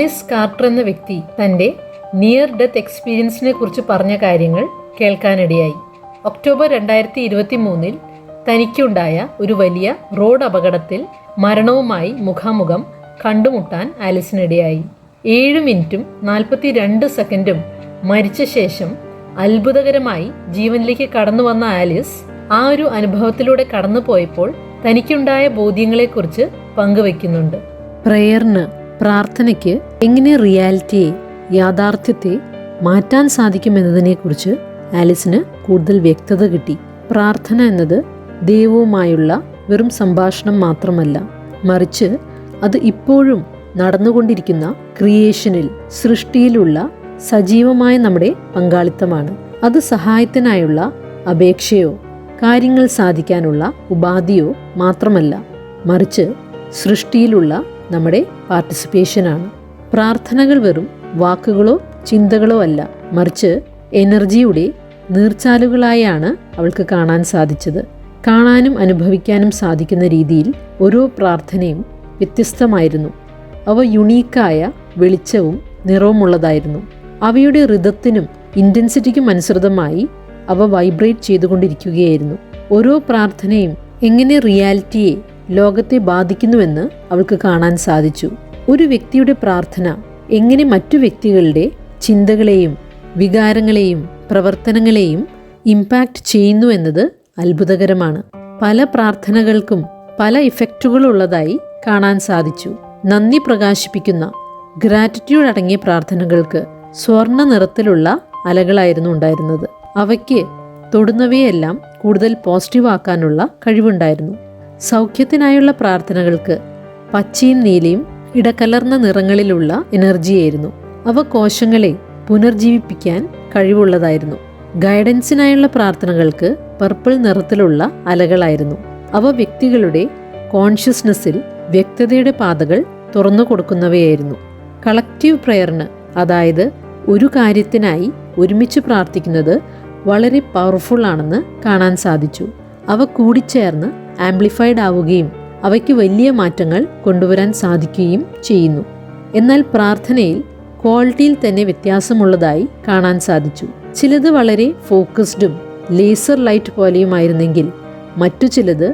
Alice quarter എന്ന വ്യക്തി തൻ്റെ നിയർ ഡെത്ത് എക്സ്പീരിയൻസിനെ കുറിച്ച് പറഞ്ഞ കാര്യങ്ങൾ കേൾക്കാനിടയായി. ഒക്ടോബർ 2023 തനിക്കുണ്ടായ ഒരു വലിയ റോഡ് അപകടത്തിൽ മരണവുമായി മുഖാമുഖം കണ്ടുമുട്ടാൻ ആലിസിനിടയായി. 7 മിനിറ്റും 42 സെക്കൻഡും മരിച്ച ശേഷം അത്ഭുതകരമായി ജീവനിലേക്ക് കടന്നു വന്ന ആലിസ് ആ ഒരു അനുഭവത്തിലൂടെ കടന്നു പോയപ്പോൾ തനിക്കുണ്ടായ ബോധ്യങ്ങളെക്കുറിച്ച് പങ്കുവെക്കുന്നുണ്ട്. പ്രാർത്ഥനയ്ക്ക് എങ്ങനെ റിയാലിറ്റിയെ, യാഥാർത്ഥ്യത്തെ മാറ്റാൻ സാധിക്കുമെന്നതിനെക്കുറിച്ച് ആലിസിന് കൂടുതൽ വ്യക്തത കിട്ടി. പ്രാർത്ഥന എന്നത് ദൈവവുമായുള്ള വെറും സംഭാഷണം മാത്രമല്ല, മറിച്ച് അത് ഇപ്പോഴും നടന്നുകൊണ്ടിരിക്കുന്ന ക്രിയേഷനിൽ, സൃഷ്ടിയിലുള്ള സജീവമായ നമ്മുടെ പങ്കാളിത്തമാണ്. അത് സഹായത്തിനായുള്ള അപേക്ഷയോ കാര്യങ്ങൾ സാധിക്കാനുള്ള ഉപാധിയോ മാത്രമല്ല, മറിച്ച് സൃഷ്ടിയിലുള്ള നമ്മുടെ പാർട്ടിസിപ്പേഷനാണ്. പ്രാർത്ഥനകൾ വെറും വാക്കുകളോ ചിന്തകളോ അല്ല, മറിച്ച് എനർജിയുടെ നീർച്ചാലുകളായാണ് അവൾക്ക് കാണാൻ സാധിച്ചത്. കാണാനും അനുഭവിക്കാനും സാധിക്കുന്ന രീതിയിൽ ഓരോ പ്രാർത്ഥനയും വ്യത്യസ്തമായിരുന്നു. അവ യുണീക്കായ വെളിച്ചവും നിറവുമുള്ളതായിരുന്നു. അവയുടെ ഋതത്തിനും ഇൻറ്റൻസിറ്റിക്കും അനുസൃതമായി അവ വൈബ്രേറ്റ് ചെയ്തുകൊണ്ടിരിക്കുകയായിരുന്നു. ഓരോ പ്രാർത്ഥനയും എങ്ങനെ റിയാലിറ്റിയെ, ലോകത്തെ ബാധിക്കുന്നുവെന്ന് അവൾക്ക് കാണാൻ സാധിച്ചു. ഒരു വ്യക്തിയുടെ പ്രാർത്ഥന എങ്ങനെ മറ്റു വ്യക്തികളുടെ ചിന്തകളെയും വികാരങ്ങളെയും പ്രവർത്തനങ്ങളെയും ഇമ്പാക്റ്റ് ചെയ്യുന്നു എന്നത് അത്ഭുതകരമാണ്. പല പ്രാർത്ഥനകൾക്കും പല ഇഫക്റ്റുകളുള്ളതായി കാണാൻ സാധിച്ചു. നന്ദി പ്രകാശിപ്പിക്കുന്ന ഗ്രാറ്റിറ്റ്യൂഡ് അടങ്ങിയ പ്രാർത്ഥനകൾക്ക് സ്വർണ്ണ നിറത്തിലുള്ള അലകളായിരുന്നു ഉണ്ടായിരുന്നത്. അവയ്ക്ക് തൊടുന്നവയെല്ലാം കൂടുതൽ പോസിറ്റീവ് ആക്കാനുള്ള കഴിവുണ്ടായിരുന്നു. സൗഖ്യത്തിനായുള്ള പ്രാർത്ഥനകൾക്ക് പച്ചയും നീലയും ഇടകലർന്ന നിറങ്ങളിലുള്ള എനർജിയായിരുന്നു. അവ കോശങ്ങളെ പുനർജീവിപ്പിക്കാൻ കഴിവുള്ളതായിരുന്നു. ഗൈഡൻസിനായുള്ള പ്രാർത്ഥനകൾക്ക് പർപ്പിൾ നിറത്തിലുള്ള അലകളായിരുന്നു. അവ വ്യക്തികളുടെ കോൺഷ്യസ്നെസ്സിൽ വ്യക്തതയുടെ പാതകൾ തുറന്നു കൊടുക്കുന്നവയായിരുന്നു. കളക്റ്റീവ് പ്രയറിന്, അതായത് ഒരു കാര്യത്തിനായി ഒരുമിച്ച് പ്രാർത്ഥിക്കുന്നത് വളരെ പവർഫുൾ ആണെന്ന് കാണാൻ സാധിച്ചു. അവ കൂടിച്ചേർന്ന് ആംപ്ലിഫൈഡ് ആവുകയും അവയ്ക്ക് വലിയ മാറ്റങ്ങൾ കൊണ്ടുവരാൻ സാധിക്കുകയും ചെയ്യുന്നു. എന്നാൽ പ്രാർത്ഥനയിൽ ക്വാളിറ്റിയിൽ തന്നെ വ്യത്യാസമുള്ളതായി കാണാൻ സാധിച്ചു. ചിലത് വളരെ ഫോക്കസ്ഡും ലേസർ ലൈറ്റ് പോലെയുമായിരുന്നെങ്കിൽ മറ്റു ചിലത്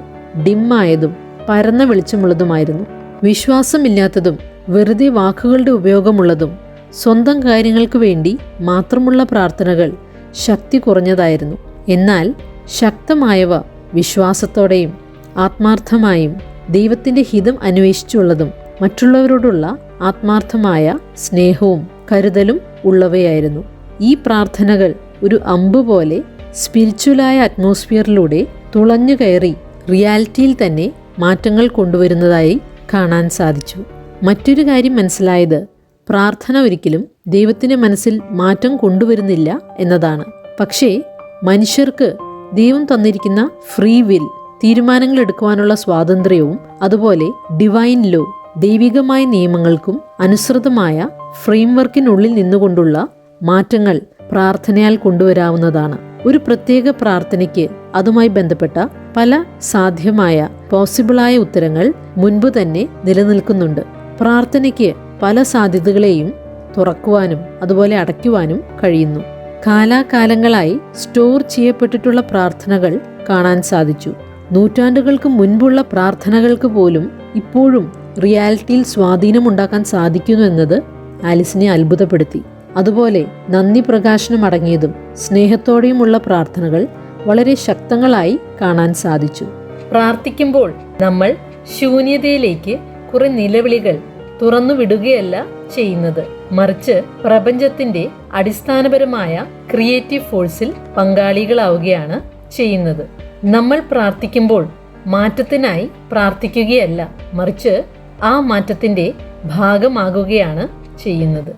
ഡിമ്മായതും പരന്ന വെളിച്ചമുള്ളതുമായിരുന്നു. വിശ്വാസമില്ലാത്തതും വെറുതെ വാക്കുകളുടെ ഉപയോഗമുള്ളതും സ്വന്തം കാര്യങ്ങൾക്ക് വേണ്ടി മാത്രമുള്ള പ്രാർത്ഥനകൾ ശക്തി കുറഞ്ഞതായിരുന്നു. എന്നാൽ ശക്തമായവ വിശ്വാസത്തോടെയും ആത്മാർത്ഥമായും ദൈവത്തിൻ്റെ ഹിതം അന്വേഷിച്ചുള്ളതും മറ്റുള്ളവരോടുള്ള ആത്മാർത്ഥമായ സ്നേഹവും കരുതലും ഉള്ളവയായിരുന്നു. ഈ പ്രാർത്ഥനകൾ ഒരു അമ്പ് പോലെ സ്പിരിച്വലായ അറ്റ്മോസ്ഫിയറിലൂടെ തുളഞ്ഞു കയറി റിയാലിറ്റിയിൽ തന്നെ മാറ്റങ്ങൾ കൊണ്ടുവരുന്നതായി കാണാൻ സാധിച്ചു. മറ്റൊരു കാര്യം മനസ്സിലായത്, പ്രാർത്ഥന ഒരിക്കലും ദൈവത്തിൻ്റെ മനസ്സിൽ മാറ്റം കൊണ്ടുവരുന്നില്ല എന്നതാണ്. പക്ഷേ മനുഷ്യർക്ക് ദൈവം തന്നിരിക്കുന്ന ഫ്രീ വിൽ, തീരുമാനങ്ങൾ എടുക്കുവാനുള്ള സ്വാതന്ത്ര്യവും അതുപോലെ ഡിവൈൻ ലോ, ദൈവികമായ നിയമങ്ങൾക്കും അനുസൃതമായ ഫ്രെയിംവർക്കിനുള്ളിൽ നിന്നുകൊണ്ടുള്ള മാറ്റങ്ങൾ പ്രാർത്ഥനയാൽ കൊണ്ടുവരാവുന്നതാണ്. ഒരു പ്രത്യേക പ്രാർത്ഥനയ്ക്ക് അതുമായി ബന്ധപ്പെട്ട പല സാധ്യമായ പോസിബിളായ ഉത്തരങ്ങൾ മുൻപ് തന്നെ നിലനിൽക്കുന്നുണ്ട്. പ്രാർത്ഥനയ്ക്ക് പല സാധ്യതകളെയും തുറക്കുവാനും അതുപോലെ അടയ്ക്കുവാനും കഴിയുന്നു. കാലാകാലങ്ങളായി സ്റ്റോർ ചെയ്യപ്പെട്ടിട്ടുള്ള പ്രാർത്ഥനകൾ കാണാൻ സാധിച്ചു. നൂറ്റാണ്ടുകൾക്ക് മുൻപുള്ള പ്രാർത്ഥനകൾക്ക് പോലും ഇപ്പോഴും റിയാലിറ്റിയിൽ സ്വാധീനമുണ്ടാക്കാൻ സാധിക്കുന്നു എന്നത് ആലിസിനെ അത്ഭുതപ്പെടുത്തി. അതുപോലെ നന്ദി പ്രകാശനം അടങ്ങിയതും സ്നേഹത്തോടെയുമുള്ള പ്രാർത്ഥനകൾ വളരെ ശക്തങ്ങളായി കാണാൻ സാധിച്ചു. പ്രാർത്ഥിക്കുമ്പോൾ നമ്മൾ ശൂന്യതയിലേക്ക് കുറെ നിലവിളികൾ തുറന്നു വിടുകയല്ല ചെയ്യുന്നത്, മറിച്ച് പ്രപഞ്ചത്തിന്റെ അടിസ്ഥാനപരമായ ക്രിയേറ്റീവ് ഫോഴ്സിൽ പങ്കാളികളാവുകയാണ് ചെയ്യുന്നത്. നമ്മൾ പ്രാർത്ഥിക്കുമ്പോൾ മാറ്റത്തിനായി പ്രാർത്ഥിക്കുകയല്ല, മറിച്ച് ആ മാറ്റത്തിന്റെ ഭാഗമാകുകയാണ് ചെയ്യുന്നത്.